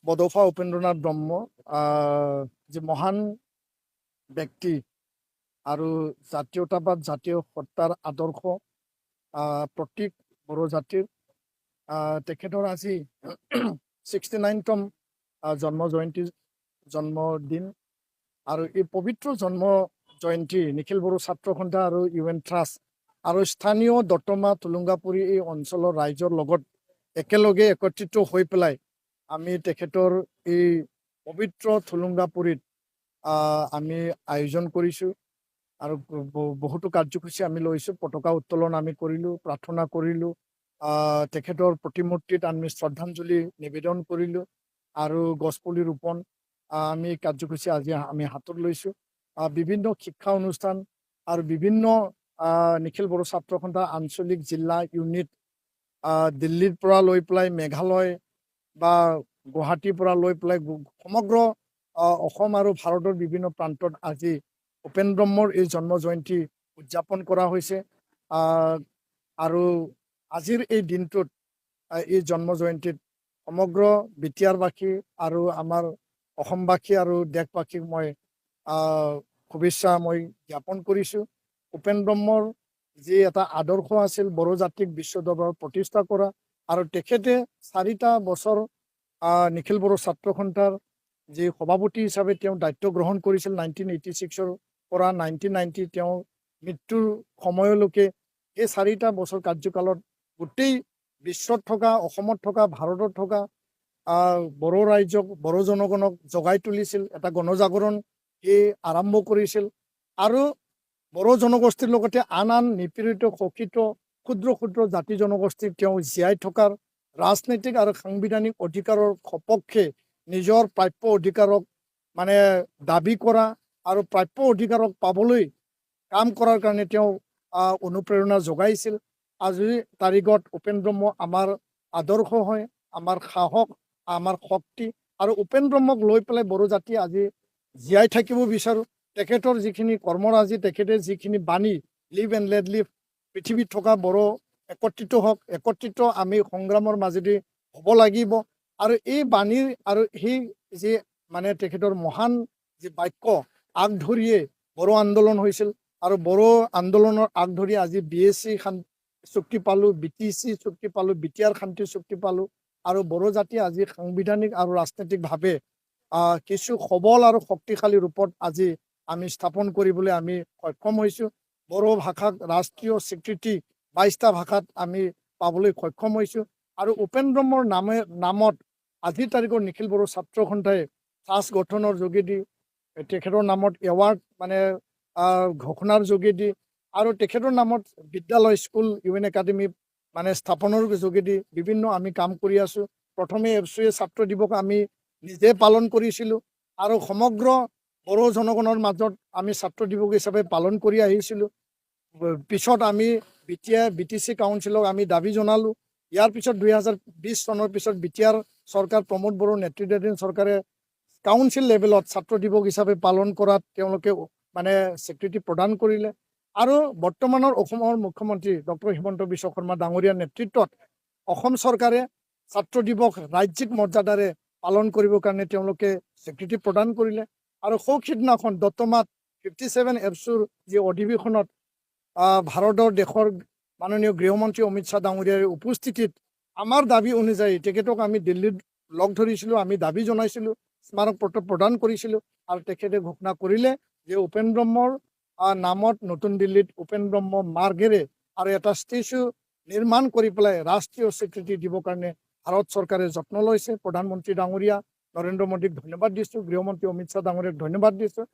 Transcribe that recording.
বডফা উপেন্দ্ৰনাথ ব্ৰহ্ম যে মহান ব্যক্তি আৰু জাতীয়তাবাদ জাতীয় সত্তাৰ আদৰ্শ প্ৰতীক বড়ো জাতিৰ তেখেতৰ আজি 69তম জন্ম জয়ন্তী জন্মদিন আৰু এই পবিত্ৰ জন্ম জয়ন্তী নিখিল বড়ো ছাত্ৰ সন্থা আৰু UN ট্ৰাষ্ট আৰু স্থানীয় দতমা টুলুংগাপুৰী এই অঞ্চলৰ ৰাইজৰ লগত একেলগে একত্ৰিত হৈ পেলাই আমি তেখেতৰ এই পবিত্ৰ টুলুংগাপুৰীত আমি আয়োজন কৰিছোঁ আৰু বহুতো কাৰ্যসূচী আমি লৈছোঁ। পতাকা উত্তোলন আমি কৰিলোঁ, প্ৰাৰ্থনা কৰিলোঁ, তেখেতৰ প্ৰতিমূৰ্তিত আমি শ্ৰদ্ধাঞ্জলি নিবেদন কৰিলোঁ আৰু গছপুলি ৰোপণ আমি কাৰ্যসূচী আজি আমি হাতত লৈছোঁ। বিভিন্ন শিক্ষা অনুষ্ঠান আৰু বিভিন্ন নিখিল বড়ো ছাত্ৰ সন্থা আঞ্চলিক জিলা ইউনিট দিল্লীৰ পৰা লৈ পেলাই মেঘালয় বা গুৱাহাটীৰ পৰা লৈ পেলাই সমগ্ৰ অসম আৰু ভাৰতৰ বিভিন্ন প্ৰান্তত আজি উপেন ব্ৰহ্মৰ এই জন্ম জয়ন্তী উদযাপন কৰা হৈছে। আৰু আজিৰ এই দিনটোত এই জন্ম জয়ন্তীত সমগ্ৰ বিটিয়াৰবাসী আৰু আমাৰ অসমবাসী আৰু দেশবাসীক মই শুভেচ্ছা মই জ্ঞাপন কৰিছোঁ। উপেন ব্ৰহ্মৰ যি এটা আদৰ্শ আছিল বড়ো জাতিক বিশ্ব দৰবাৰত প্ৰতিষ্ঠা কৰা আৰু তেখেতে 4টা বছৰ নিখিল বড়ো ছাত্ৰ সন্থাৰ যি সভাপতি হিচাপে তেওঁ দায়িত্ব গ্ৰহণ কৰিছিল 1986-ৰ পৰা 1990 তেওঁ মৃত্যুৰ সময়লৈকে এই 4টা বছৰ কাৰ্যকালত গোটেই বিশ্বত থকা অসমত থকা ভাৰতত থকা বড়ো ৰাইজক বড়ো জনগণক জগাই তুলিছিল, এটা গণজাগৰণ এই আৰম্ভ কৰিছিল আৰু বড়ো জনগোষ্ঠীৰ লগতে আন আন নিপীড়িত শোষিত ক্ষুদ্ৰ ক্ষুদ্ৰ জাতি জনগোষ্ঠীক তেওঁ জীয়াই থকাৰ ৰাজনৈতিক আৰু সাংবিধানিক অধিকাৰৰ সপক্ষে নিজৰ প্ৰাপ্য অধিকাৰক মানে দাবী কৰা আৰু প্ৰাপ্য অধিকাৰক পাবলৈ কাম কৰাৰ কাৰণে তেওঁ অনুপ্ৰেৰণা যোগাইছিল। আজিৰ তাৰিখত উপেন ব্ৰহ্ম আমাৰ আদৰ্শ হয়, আমাৰ সাহস, আমাৰ শক্তি আৰু উপেন ব্ৰহ্মক লৈ পেলাই বড়ো জাতি আজি জীয়াই থাকিব বিচাৰোঁ। তেখেতৰ যিখিনি কৰ্মৰাজি, তেখেতে যিখিনি বাণী লিভ এণ্ড লেট লিভ, পৃথিৱীত থকা বড়ো একত্ৰিত হওক, একত্ৰিত আমি সংগ্ৰামৰ মাজেদি হ'ব লাগিব আৰু এই বাণীৰ আৰু সেই যি মানে তেখেতৰ মহান যি বাক্য আগ ধৰিয়ে বড়ো আন্দোলন হৈছিল আৰু বড়ো আন্দোলনৰ আগ ধৰি আজি BSc চুক্তি পালোঁ, BTC চুক্তি পালোঁ, বিটিআৰ শান্তি চুক্তি পালোঁ আৰু বড়ো জাতি আজি সাংবিধানিক আৰু ৰাজনৈতিকভাৱে কিছু সবল আৰু শক্তিশালী ৰূপত আজি আমি স্থাপন কৰিবলৈ আমি সক্ষম হৈছোঁ। বড়ো ভাষাক ৰাষ্ট্ৰীয় স্বীকৃতি 22টা ভাষাত আমি পাবলৈ সক্ষম হৈছোঁ আৰু উপেন ব্ৰহ্মৰ নামত আজিৰ তাৰিখৰ নিখিল বড়ো ছাত্ৰ সন্থাই ট্ৰাষ্ট গঠনৰ যোগেদি তেখেতৰ নামত এৱাৰ্ড মানে ঘোষণাৰ যোগেদি আৰু তেখেতৰ নামত বিদ্যালয় স্কুল UN একাডেমি মানে স্থাপনৰ যোগেদি বিভিন্ন আমি কাম কৰি আছোঁ। প্ৰথমে এফচুৱে ছাত্ৰ দিৱস আমি নিজে পালন কৰিছিলোঁ আৰু সমগ্ৰ বড়ো জনগণৰ মাজত আমি ছাত্ৰ দিৱস হিচাপে পালন কৰি আহিছিলোঁ। পিছত আমি BTC কাউন্সিলক আমি দাবী জনালোঁ। ইয়াৰ পিছত 2020 চনৰ পিছত বিটিআৰ চৰকাৰ প্ৰমোদ বড়োৰ নেতৃত্বাধীন চৰকাৰে কাউন্সিল লেভেলত ছাত্ৰ দিৱস হিচাপে পালন কৰাত তেওঁলোকে মানে স্বীকৃতি প্ৰদান কৰিলে আৰু বৰ্তমানৰ অসমৰ মুখ্যমন্ত্ৰী ডক্টৰ হিমন্ত বিশ্ব শৰ্মা ডাঙৰীয়াৰ নেতৃত্বত অসম চৰকাৰে ছাত্ৰ দিৱস ৰাজ্যিক মৰ্যাদাৰে পালন কৰিবৰ কাৰণে তেওঁলোকে স্বীকৃতি প্ৰদান কৰিলে আৰু সিদিনাখন দতমাত 57 এফচুৰ যি অধিৱেশনত ভাৰতৰ দেশৰ মাননীয় গৃহমন্ত্ৰী অমিত শ্বাহ ডাঙৰীয়াৰ উপস্থিতিত আমাৰ দাবী অনুযায়ী তেখেতক আমি দিল্লীত লগ ধৰিছিলোঁ, আমি দাবী জনাইছিলোঁ, স্মাৰক পত্ৰ প্ৰদান কৰিছিলোঁ আৰু তেখেতে ঘোষণা কৰিলে যে উপেন ব্ৰহ্মৰ নামত নতুন দিল্লীত উপেন ব্ৰহ্ম মাৰ্গেৰে আৰু এটা ষ্টেচু নিৰ্মাণ কৰি পেলাই ৰাষ্ট্ৰীয় স্বীকৃতি দিবৰ কাৰণে ভাৰত চৰকাৰে যত্ন লৈছে। প্ৰধানমন্ত্ৰী ডাঙৰীয়া নৰেন্দ্ৰ মোদীক ধন্যবাদ দিছোঁ, গৃহমন্ত্ৰী অমিত শ্বাহ ডাঙৰীয়াক ধন্যবাদ দিছোঁ।